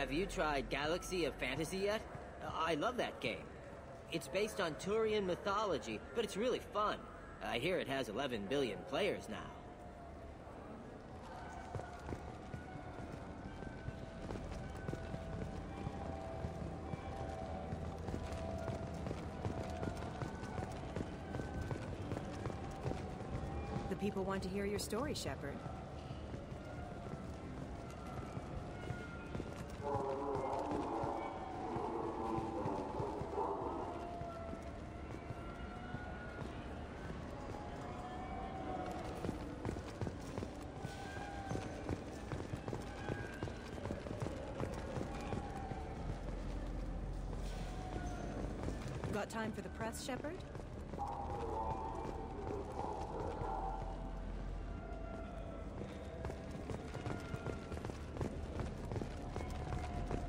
Have you tried Galaxy of Fantasy yet? I love that game. It's based on Turian mythology, but it's really fun. I hear it has 11 billion players now. The people want to hear your story, Shepard. Got time for the press, Shepard?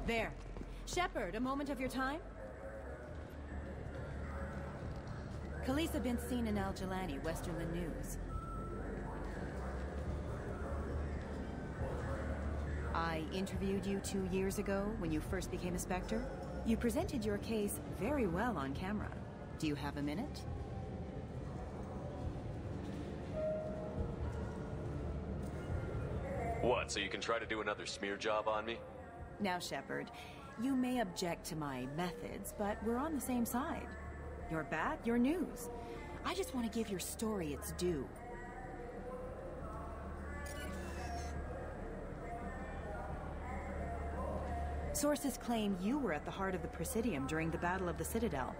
There. Shepard, a moment of your time? Khaleesa bint seen in Al-Jalani, Westerland News. I interviewed you 2 years ago when you first became a Spectre. You presented your case very well on camera. Do you have a minute? What, so you can try to do another smear job on me? Now, Shepard, you may object to my methods, but we're on the same side. You're back, you're news. I just want to give your story its due. Sources claim you were at the heart of the Presidium during the Battle of the Citadel.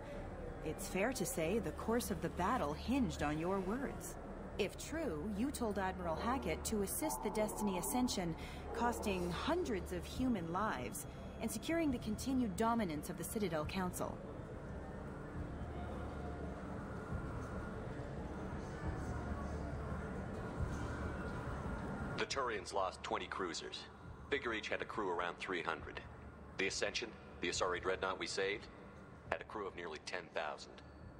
It's fair to say the course of the battle hinged on your words. If true, you told Admiral Hackett to assist the Destiny Ascension, costing hundreds of human lives, and securing the continued dominance of the Citadel Council. The Turians lost 20 cruisers. Figure each had a crew around 300. The Ascension, the Asari dreadnought we saved, had a crew of nearly 10,000.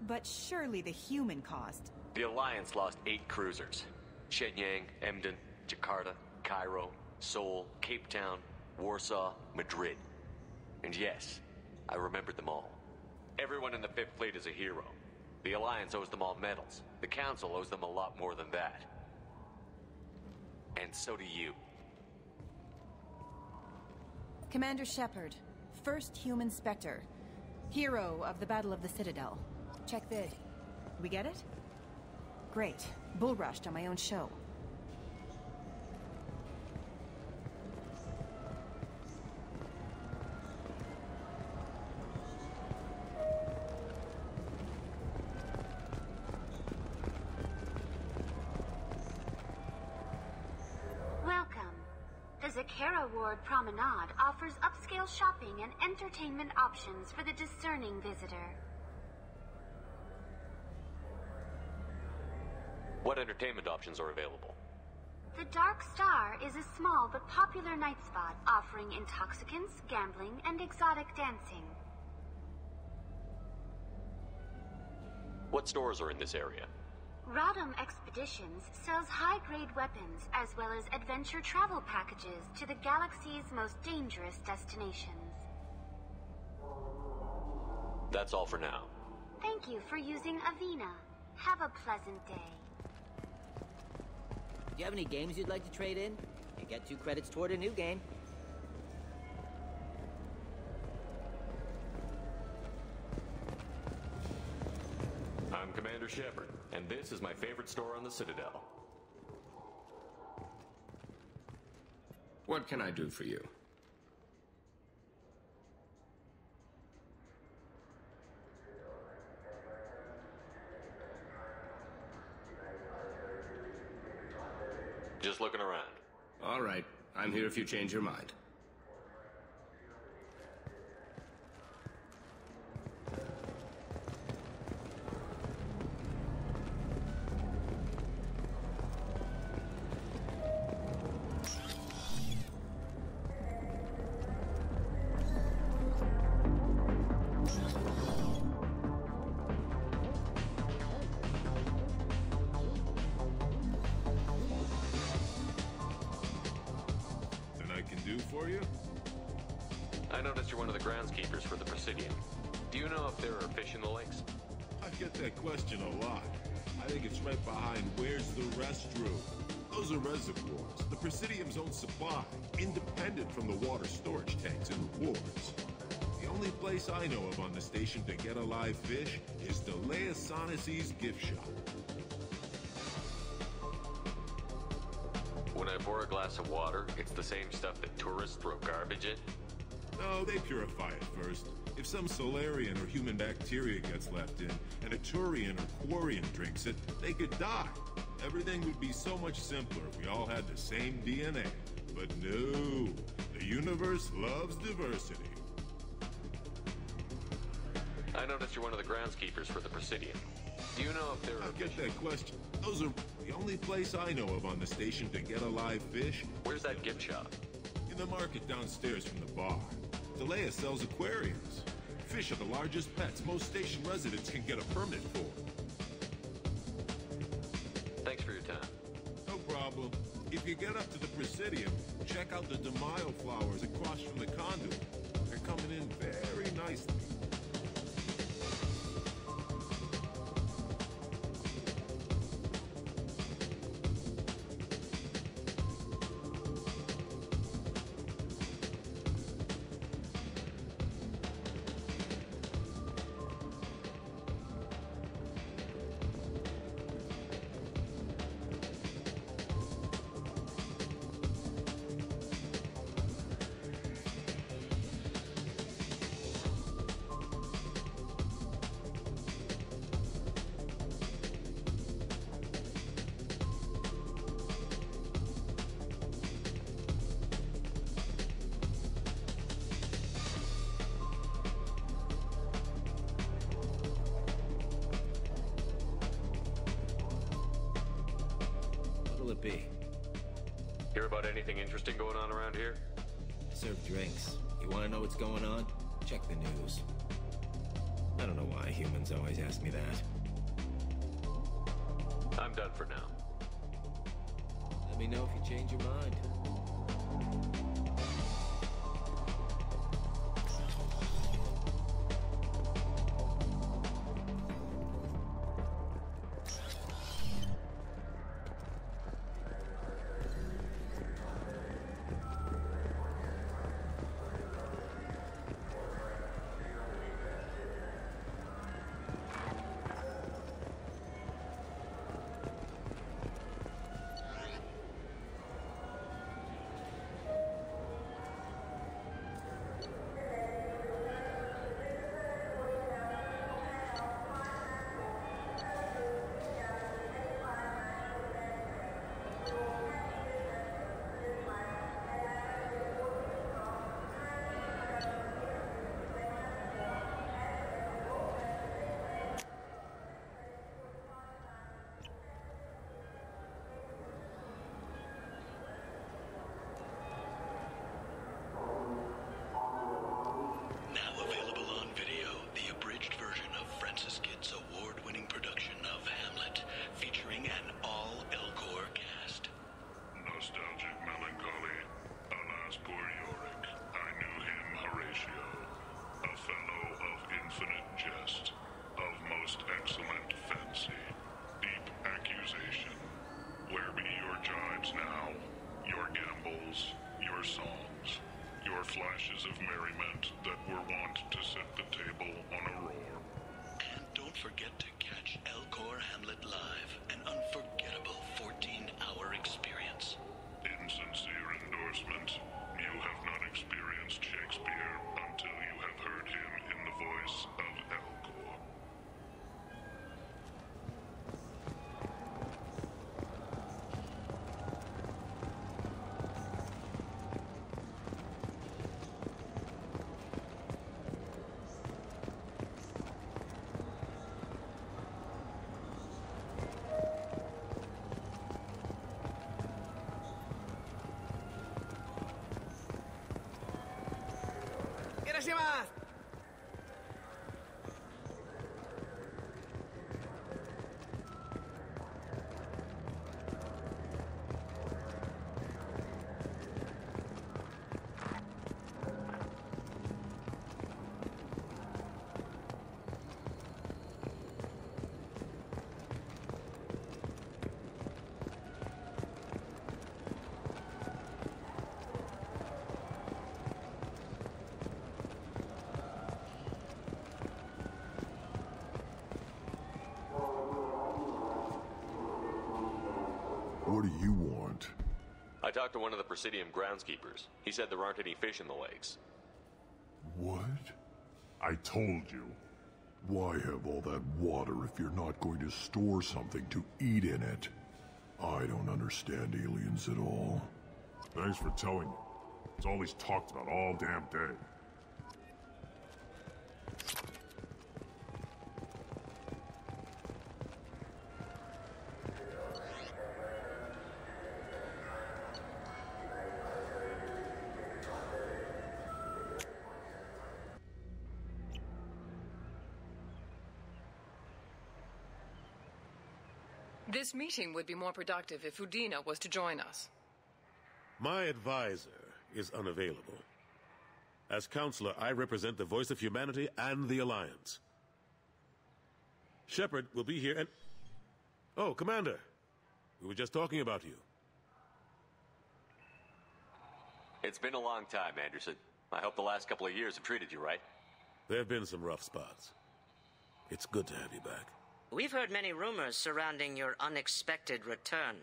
But surely the human cost. The Alliance lost 8 cruisers. Shenyang, Emden, Jakarta, Cairo, Seoul, Cape Town, Warsaw, Madrid. And yes, I remembered them all. Everyone in the Fifth Fleet is a hero. The Alliance owes them all medals. The Council owes them a lot more than that. And so do you. Commander Shepard, first human Spectre. Hero of the Battle of the Citadel. Check vid. We get it? Great. Bull rushed on my own show. Welcome. The Zakera Ward Promenade offers upscale shopping and entertainment options for the discerning visitor. What entertainment options are available? The Dark Star is a small but popular night spot offering intoxicants, gambling, and exotic dancing. What stores are in this area? Rodham Expeditions sells high-grade weapons as well as adventure travel packages to the galaxy's most dangerous destinations. That's all for now. Thank you for using Avina. Have a pleasant day. Do you have any games you'd like to trade in? You get 2 credits toward a new game. I'm Commander Shepard, and this is my favorite store on the Citadel. What can I do for you? Just looking around. All right. I'm here if you change your mind. noticed you're one of the groundskeepers for the Presidium. Do you know if there are fish in the lakes? I get that question a lot. I think it's right behind where's the restroom. Those are reservoirs, the Presidium's own supply, independent from the water storage tanks and rewards. The only place I know of on the station to get a live fish is Delea Sonesi's gift shop. When I pour a glass of water, it's the same stuff that tourists throw garbage in? No, they purify it first. If some Solarian or human bacteria gets left in, and a Turian or Quarian drinks it, they could die. Everything would be so much simpler if we all had the same DNA. But no, the universe loves diversity. I noticed you're one of the groundskeepers for the Presidium. Do you know if there are I get fish? that question. Those are the only place I know of on the station to get a live fish. Where's that gift shop? In the market downstairs from the bar. Delea sells aquariums. Fish are the largest pets most station residents can get a permit for. Thanks for your time. No problem. If you get up to the Presidium, check out the DeMaio flowers across from the conduit. They're coming in very nicely. What'll it be? Hear about anything interesting going on around here? Serve drinks. You want to know what's going on? Check the news. I don't know why humans always ask me that. I'm done for now. Let me know if you change your mind. What do you want? I talked to one of the Presidium groundskeepers. He said there aren't any fish in the lakes. What? I told you. Why have all that water if you're not going to store something to eat in it? I don't understand aliens at all. Thanks for telling me. It's all he's talked about all damn day. This meeting would be more productive if Udina was to join us. My advisor is unavailable. As counselor, I represent the voice of humanity and the Alliance. Shepard will be here and... Oh, Commander. We were just talking about you. It's been a long time, Anderson. I hope the last couple of years have treated you right. There have been some rough spots. It's good to have you back. We've heard many rumors surrounding your unexpected return.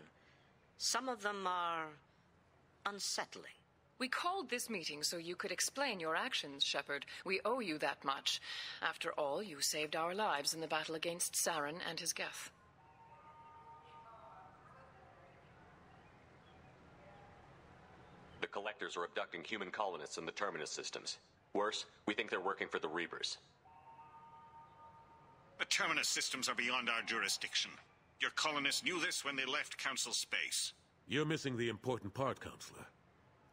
Some of them are unsettling. We called this meeting so you could explain your actions, Shepard. We owe you that much. After all, you saved our lives in the battle against Saren and his Geth. The Collectors are abducting human colonists in the Terminus systems. Worse, we think they're working for the Reapers. The Terminus systems are beyond our jurisdiction. Your colonists knew this when they left Council space. You're missing the important part, Counselor.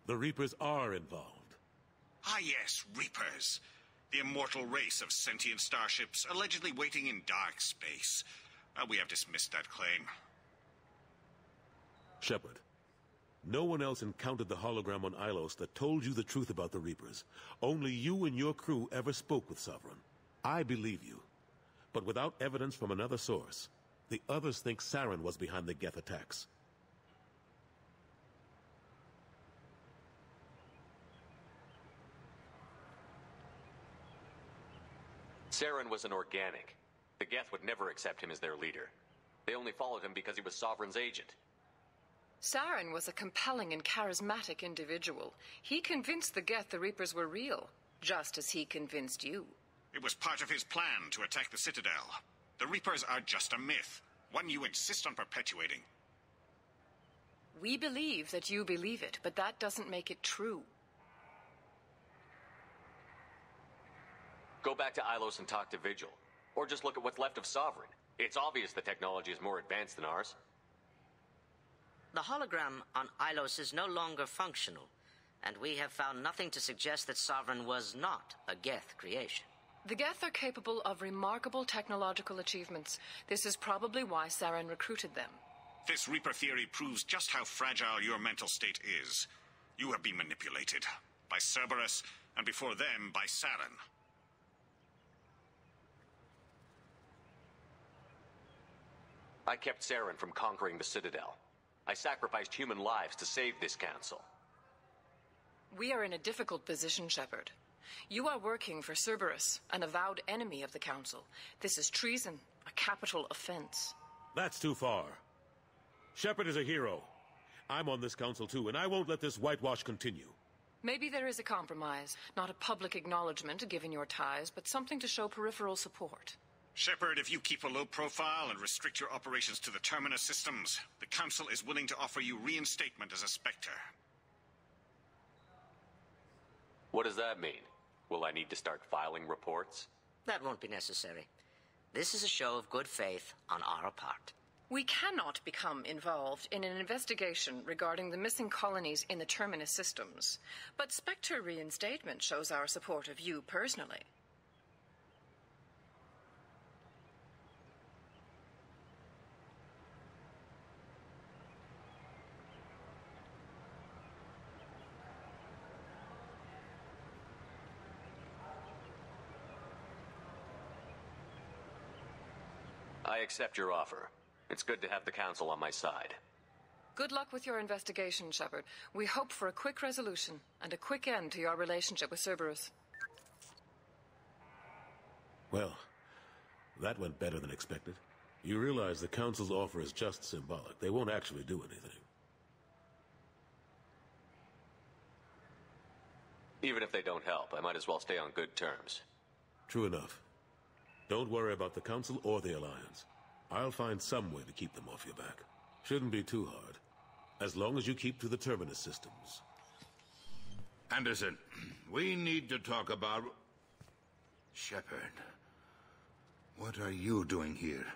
The Reapers are involved. Ah yes, Reapers. The immortal race of sentient starships allegedly waiting in dark space. We have dismissed that claim. Shepard, no one else encountered the hologram on Ilos that told you the truth about the Reapers. Only you and your crew ever spoke with Sovereign. I believe you. But without evidence from another source, the others think Saren was behind the Geth attacks. Saren was an organic. The Geth would never accept him as their leader. They only followed him because he was Sovereign's agent. Saren was a compelling and charismatic individual. He convinced the Geth the Reapers were real, just as he convinced you. It was part of his plan to attack the Citadel. The Reapers are just a myth, one you insist on perpetuating. We believe that you believe it, but that doesn't make it true. Go back to Ilos and talk to Vigil. Or just look at what's left of Sovereign. It's obvious the technology is more advanced than ours. The hologram on Ilos is no longer functional, and we have found nothing to suggest that Sovereign was not a Geth creation. The Geth are capable of remarkable technological achievements. This is probably why Saren recruited them. This Reaper theory proves just how fragile your mental state is. You have been manipulated. By Cerberus, and before them, by Saren. I kept Saren from conquering the Citadel. I sacrificed human lives to save this council. We are in a difficult position, Shepard. You are working for Cerberus, an avowed enemy of the Council. This is treason, a capital offense. That's too far. Shepard is a hero. I'm on this council too, and I won't let this whitewash continue. Maybe there is a compromise. Not a public acknowledgement given your ties, but something to show peripheral support. Shepard, if you keep a low profile and restrict your operations to the Terminus systems, the Council is willing to offer you reinstatement as a Spectre. What does that mean? Will I need to start filing reports? That won't be necessary. This is a show of good faith on our part. We cannot become involved in an investigation regarding the missing colonies in the Terminus systems, but Spectre reinstatement shows our support of you personally. I accept your offer. It's good to have the Council on my side. Good luck with your investigation, Shepard. We hope for a quick resolution and a quick end to your relationship with Cerberus. Well, that went better than expected. You realize the Council's offer is just symbolic. They won't actually do anything. Even if they don't help, I might as well stay on good terms. True enough. Don't worry about the Council or the Alliance. I'll find some way to keep them off your back. Shouldn't be too hard. As long as you keep to the Terminus systems. Anderson, we need to talk about... Shepard. What are you doing here?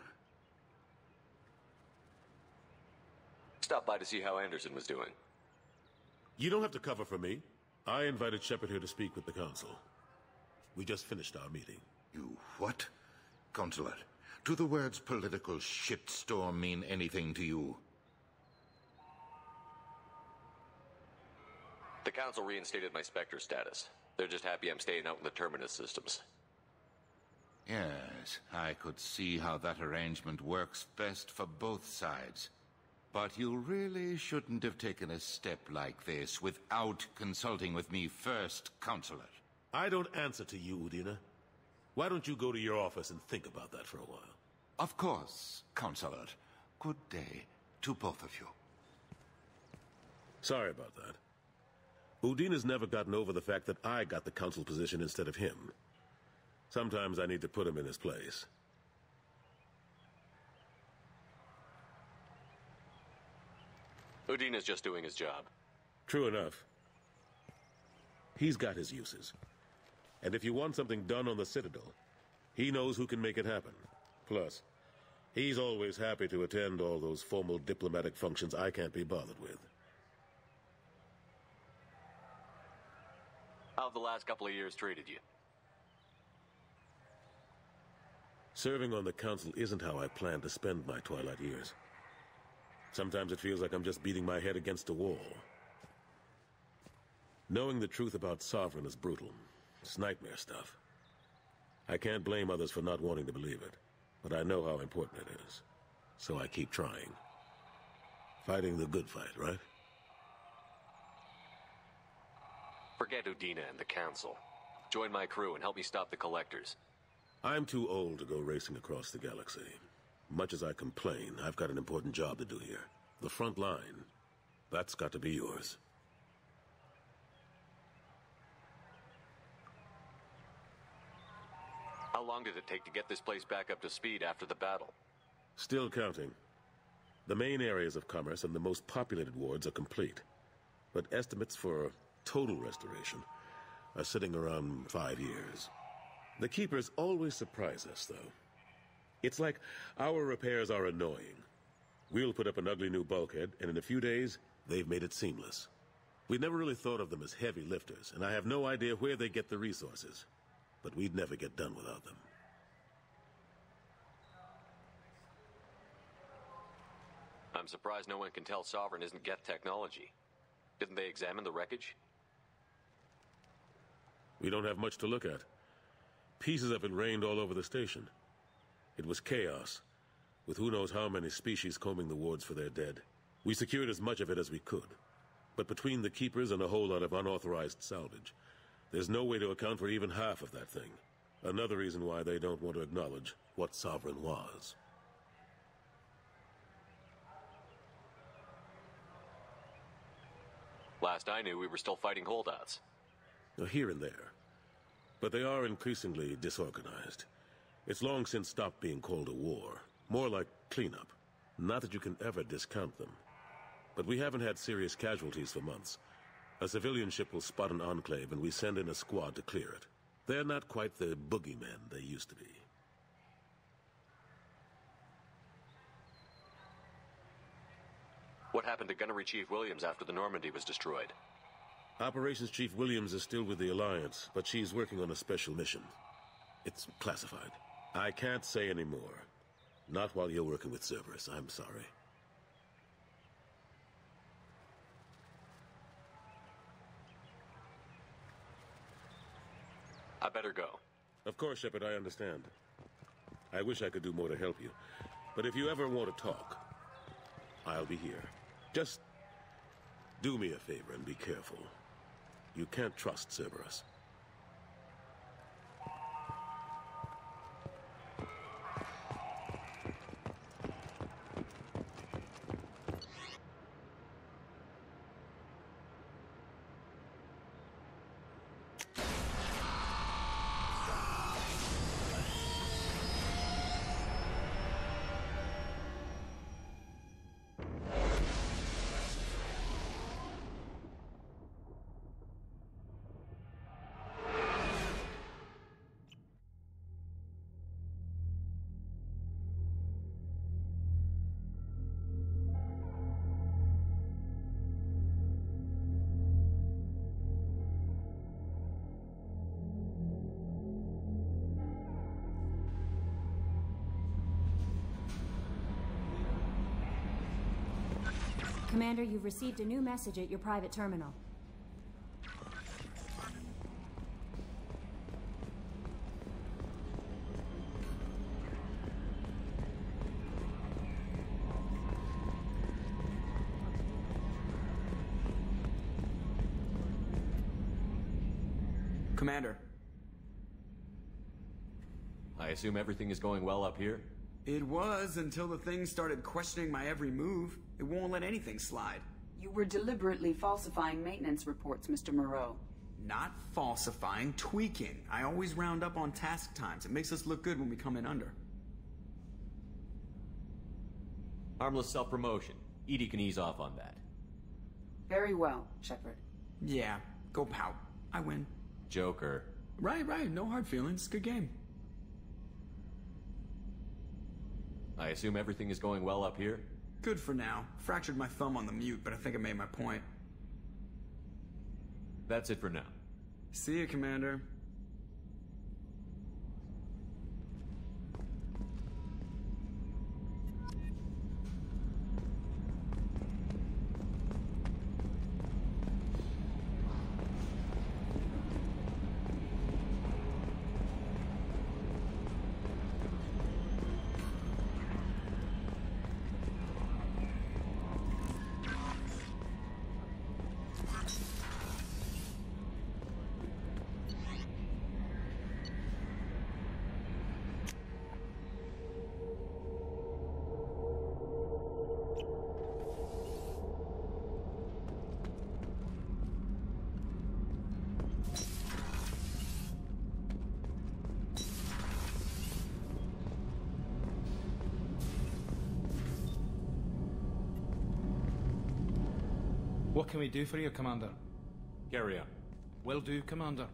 Stop by to see how Anderson was doing. You don't have to cover for me. I invited Shepard here to speak with the Council. We just finished our meeting. You what? Consulate, do the words political shitstorm mean anything to you? The Council reinstated my Spectre status. They're just happy I'm staying out in the Terminus systems. Yes, I could see how that arrangement works best for both sides. But you really shouldn't have taken a step like this without consulting with me first, Consulate. I don't answer to you, Udina. Why don't you go to your office and think about that for a while? Of course, Consulate. Good day to both of you. Sorry about that. Udina's never gotten over the fact that I got the Council position instead of him. Sometimes I need to put him in his place. Udina's just doing his job. True enough. He's got his uses. And if you want something done on the Citadel, he knows who can make it happen. Plus, he's always happy to attend all those formal diplomatic functions I can't be bothered with. How have the last couple of years treated you? Serving on the Council isn't how I plan to spend my twilight years. Sometimes it feels like I'm just beating my head against a wall. Knowing the truth about Sovereign is brutal. It's nightmare stuff. I can't blame others for not wanting to believe it, but I know how important it is. So I keep trying. Fighting the good fight, right? Forget Udina and the Council. Join my crew and help me stop the Collectors. I'm too old to go racing across the galaxy. Much as I complain, I've got an important job to do here. The front line. That's got to be yours. How long did it take to get this place back up to speed after the battle? Still counting. The main areas of commerce and the most populated wards are complete. But estimates for total restoration are sitting around 5 years. The Keepers always surprise us, though. It's like our repairs are annoying. We'll put up an ugly new bulkhead, and in a few days, they've made it seamless. We never really thought of them as heavy lifters, and I have no idea where they get the resources. But we'd never get done without them. I'm surprised no one can tell Sovereign isn't Geth technology. Didn't they examine the wreckage? We don't have much to look at. Pieces of it rained all over the station. It was chaos, with who knows how many species combing the wards for their dead. We secured as much of it as we could. But between the Keepers and a whole lot of unauthorized salvage, there's no way to account for even half of that thing. Another reason why they don't want to acknowledge what Sovereign was. Last I knew, we were still fighting holdouts. Here and there. But they are increasingly disorganized. It's long since stopped being called a war. More like cleanup. Not that you can ever discount them. But we haven't had serious casualties for months. A civilian ship will spot an enclave and we send in a squad to clear it. They're not quite the boogeymen they used to be. What happened to Gunnery Chief Williams after the Normandy was destroyed? Operations Chief Williams is still with the Alliance, but she's working on a special mission. It's classified. I can't say any more. Not while you're working with Cerberus, I'm sorry. I better go. Of course, Shepard, I understand. I wish I could do more to help you. But if you ever want to talk, I'll be here. Just do me a favor and be careful. You can't trust Cerberus. Commander, you've received a new message at your private terminal. Commander. I assume everything is going well up here? It was until the thing started questioning my every move. It won't let anything slide. You were deliberately falsifying maintenance reports, Mr. Moreau. Not falsifying, tweaking. I always round up on task times. It makes us look good when we come in under. Harmless self-promotion. Edie can ease off on that. Very well, Shepard. Yeah, go pout. I win. Joker. Right. No hard feelings. Good game. I assume everything is going well up here? Good for now. Fractured my thumb on the mute, but I think I made my point. That's it for now. See you, Commander. What can we do for you, Commander? Carry on. Will do, Commander.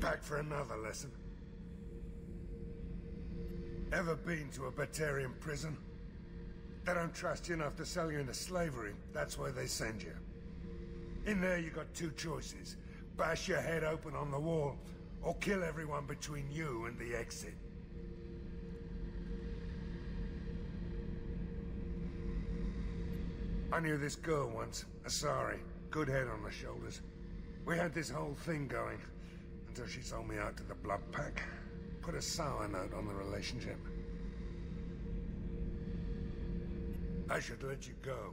Back for another lesson. Ever been to a Batarian prison? They don't trust you enough to sell you into slavery. That's where they send you. In there you got two choices. Bash your head open on the wall, or kill everyone between you and the exit. I knew this girl once, Asari. Good head on her shoulders. We had this whole thing going, until she sold me out to the Blood Pack. Put a sour note on the relationship. I should let you go.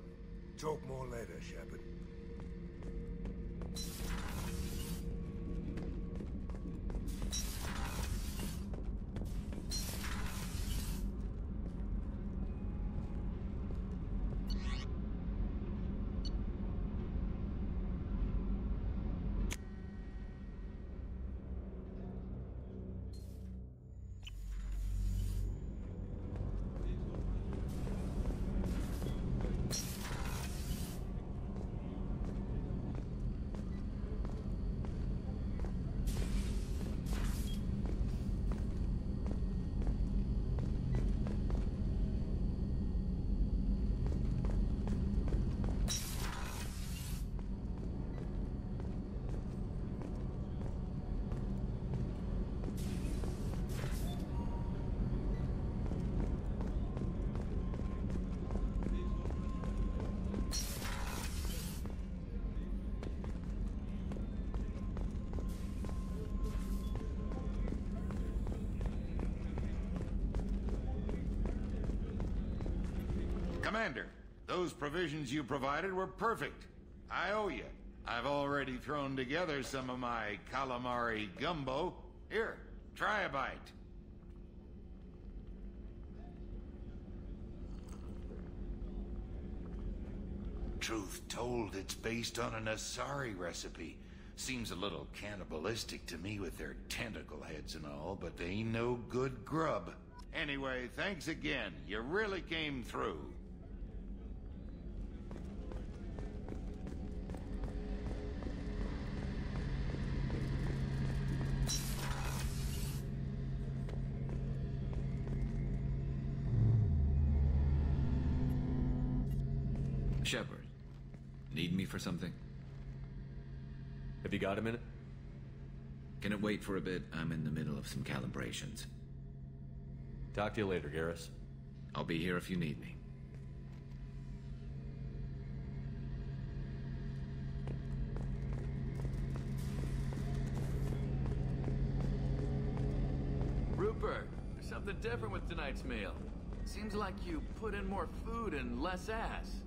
Talk more later, Shepard. Commander, those provisions you provided were perfect. I owe you. I've already thrown together some of my calamari gumbo. Here, try a bite. Truth told, it's based on an Asari recipe. Seems a little cannibalistic to me with their tentacle heads and all, but they ain't no good grub. Anyway, thanks again. You really came through. Shepard, need me for something? Have you got a minute? Can it wait for a bit? I'm in the middle of some calibrations. Talk to you later, Garrus. I'll be here if you need me. Rupert, there's something different with tonight's meal. Seems like you put in more food and less ass.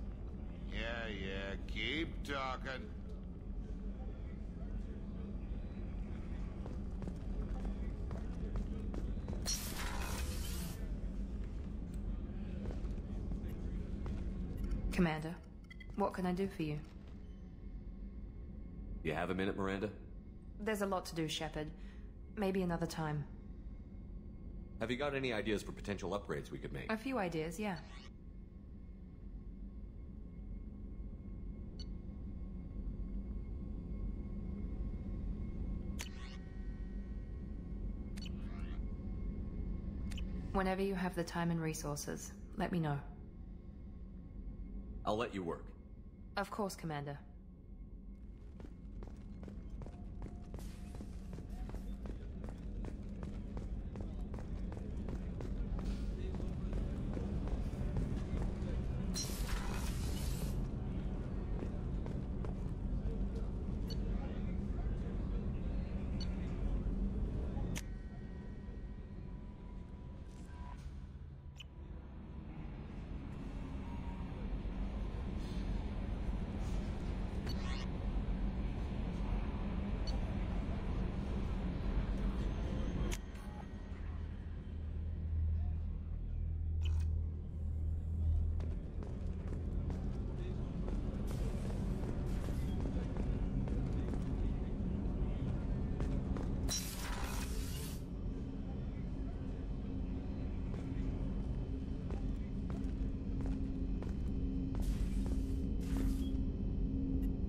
Yeah, keep talking. Commander, what can I do for you? You have a minute, Miranda? There's a lot to do, Shepard. Maybe another time. Have you got any ideas for potential upgrades we could make? A few ideas, yeah. Whenever you have the time and resources, let me know. I'll let you work. Of course, Commander.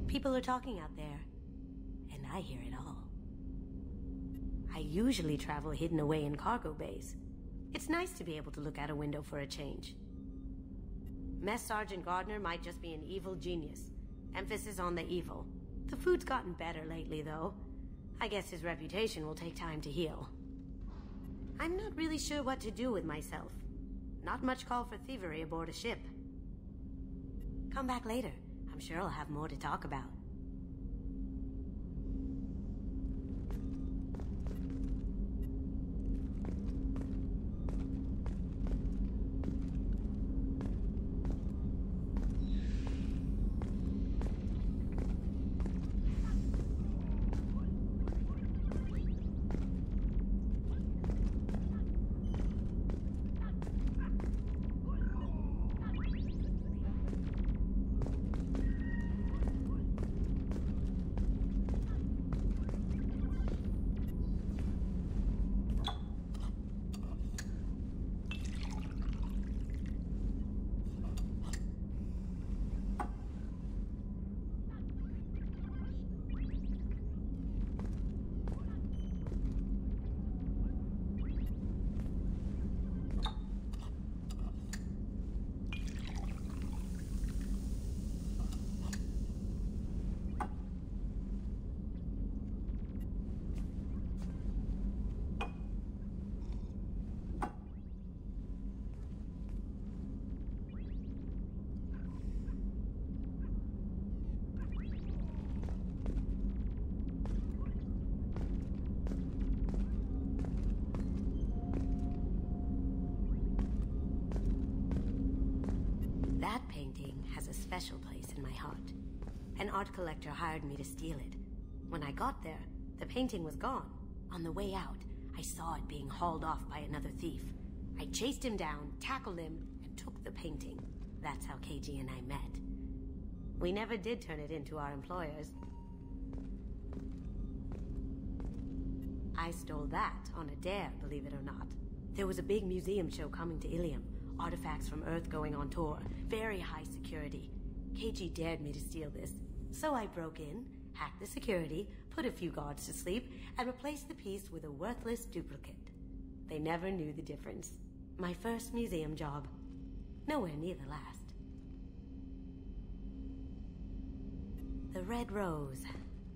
People are talking out there, and I hear it all. I usually travel hidden away in cargo bays. It's nice to be able to look out a window for a change. Mess Sergeant Gardner might just be an evil genius. Emphasis on the evil. The food's gotten better lately, though. I guess his reputation will take time to heal. I'm not really sure what to do with myself. Not much call for thievery aboard a ship. Come back later. I'm sure I'll have more to talk about. That painting has a special place in my heart. An art collector hired me to steal it. When I got there, the painting was gone. On the way out, I saw it being hauled off by another thief. I chased him down, tackled him, and took the painting. That's how KG and I met. We never did turn it into our employers. I stole that on a dare, believe it or not. There was a big museum show coming to Ilium. Artifacts from Earth going on tour. Very high security. KG dared me to steal this. So I broke in, hacked the security, put a few guards to sleep, and replaced the piece with a worthless duplicate. They never knew the difference. My first museum job. Nowhere near the last. The red rose.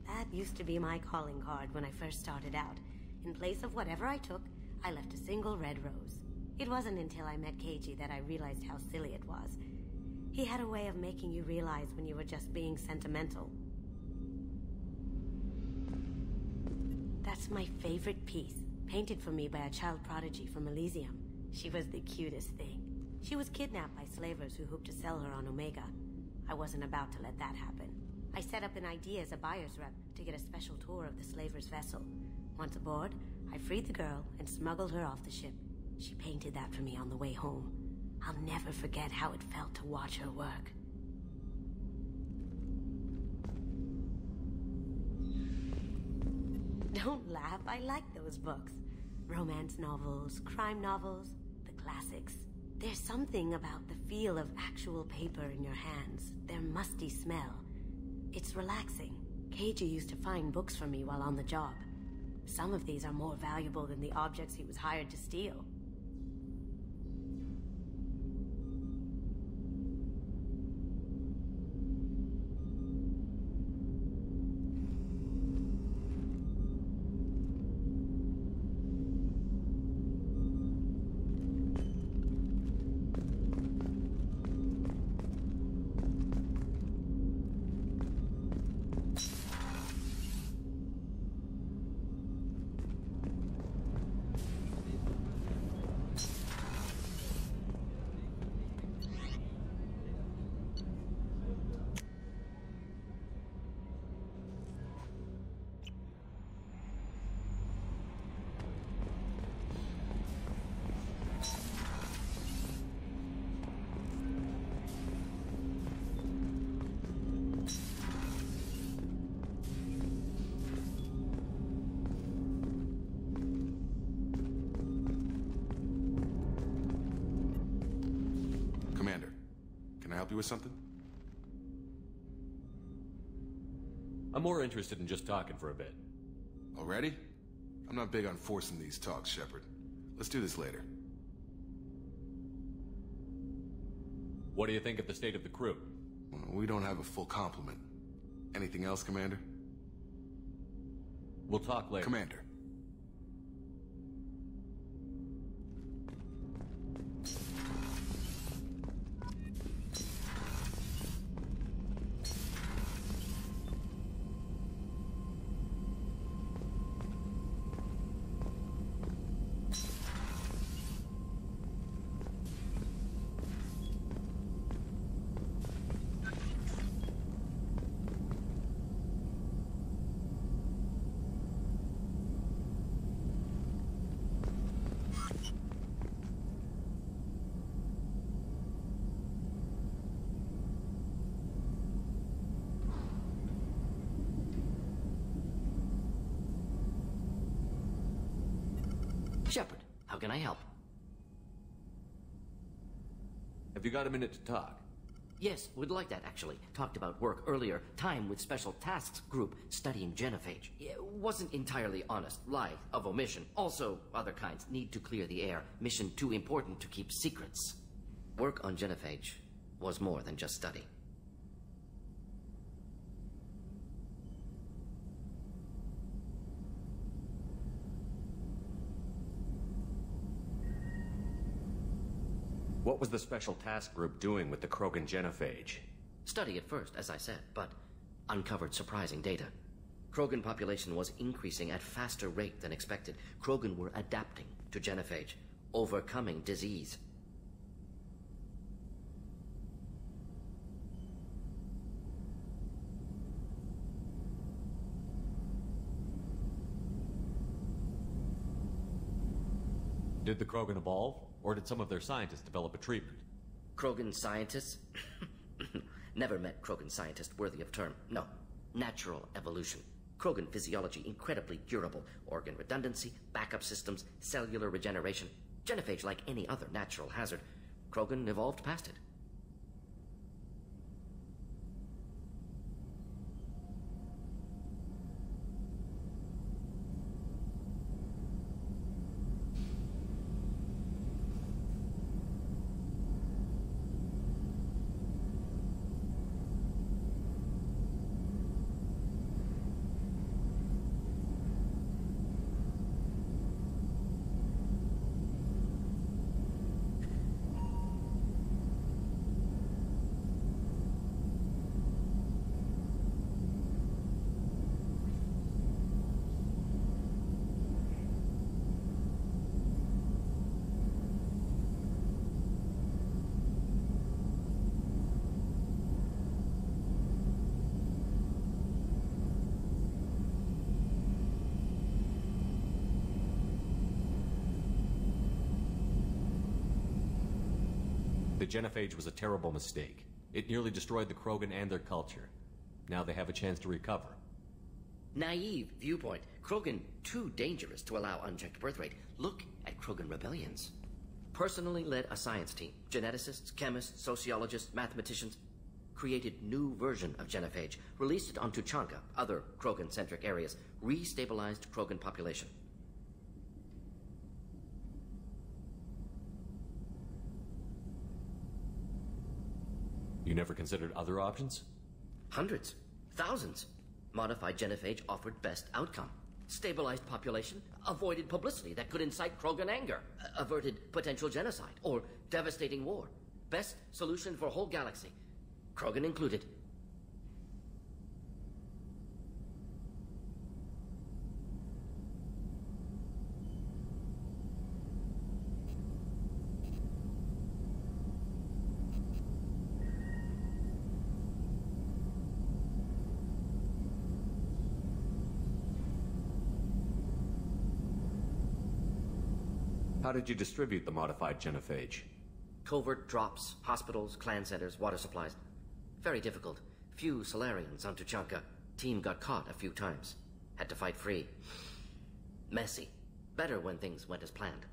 That used to be my calling card when I first started out. In place of whatever I took, I left a single red rose. It wasn't until I met Keiji that I realized how silly it was. He had a way of making you realize when you were just being sentimental. That's my favorite piece, painted for me by a child prodigy from Elysium. She was the cutest thing. She was kidnapped by slavers who hoped to sell her on Omega. I wasn't about to let that happen. I set up an idea as a buyer's rep to get a special tour of the slaver's vessel. Once aboard, I freed the girl and smuggled her off the ship. She painted that for me on the way home. I'll never forget how it felt to watch her work. Don't laugh, I like those books. Romance novels, crime novels, the classics. There's something about the feel of actual paper in your hands, their musty smell. It's relaxing. Keiji used to find books for me while on the job. Some of these are more valuable than the objects he was hired to steal. Help you with something? I'm more interested in just talking for a bit. Already? I'm not big on forcing these talks, Shepard. Let's do this later. What do you think of the state of the crew? Well, we don't have a full complement. Anything else, Commander? We'll talk later. Commander. Shepard, how can I help? Have you got a minute to talk? Yes, we'd like that, actually. Talked about work earlier. Time with Special Tasks Group studying genophage. It wasn't entirely honest. Lie of omission. Also, other kinds. Need to clear the air. Mission too important to keep secrets. Work on genophage was more than just study. What was the Special Task Group doing with the Krogan genophage? Study at first, as I said, but uncovered surprising data. Krogan population was increasing at faster rate than expected. Krogan were adapting to genophage, overcoming disease. Did the Krogan evolve, or did some of their scientists develop a treatment? Krogan scientists? Never met Krogan scientist worthy of term. No. Natural evolution. Krogan physiology incredibly durable. Organ redundancy, backup systems, cellular regeneration. Genophage like any other natural hazard. Krogan evolved past it. The genophage was a terrible mistake. It nearly destroyed the Krogan and their culture. Now they have a chance to recover. Naive viewpoint. Krogan too dangerous to allow unchecked birth rate. Look at Krogan rebellions. Personally led a science team. Geneticists, chemists, sociologists, mathematicians. Created new version of genophage. Released it on Tuchanka, other Krogan-centric areas. Restabilized Krogan population. You never considered other options? Hundreds. Thousands. Modified genophage offered best outcome. Stabilized population, avoided publicity that could incite Krogan anger, averted potential genocide, or devastating war. Best solution for whole galaxy. Krogan included. How did you distribute the modified genophage? Covert drops, hospitals, clan centers, water supplies. Very difficult. Few Solarians on Tuchanka. Team got caught a few times. Had to fight free. Messy. Better when things went as planned.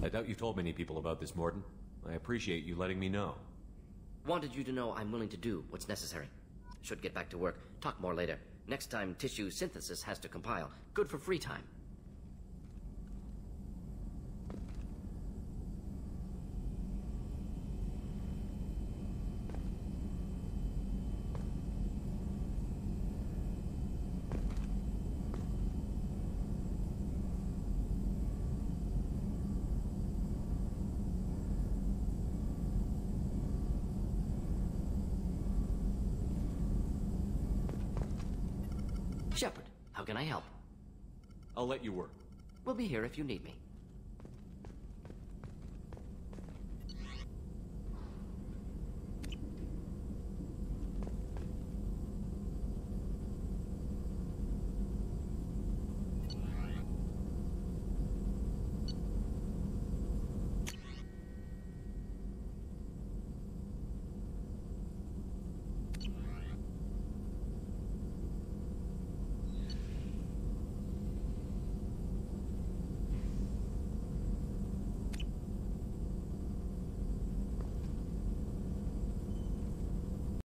I doubt you told many people about this, Morden. I appreciate you letting me know. Wanted you to know I'm willing to do what's necessary. Should get back to work. Talk more later. Next time tissue synthesis has to compile. Good for free time. Shepard, how can I help? I'll let you work. We'll be here if you need me.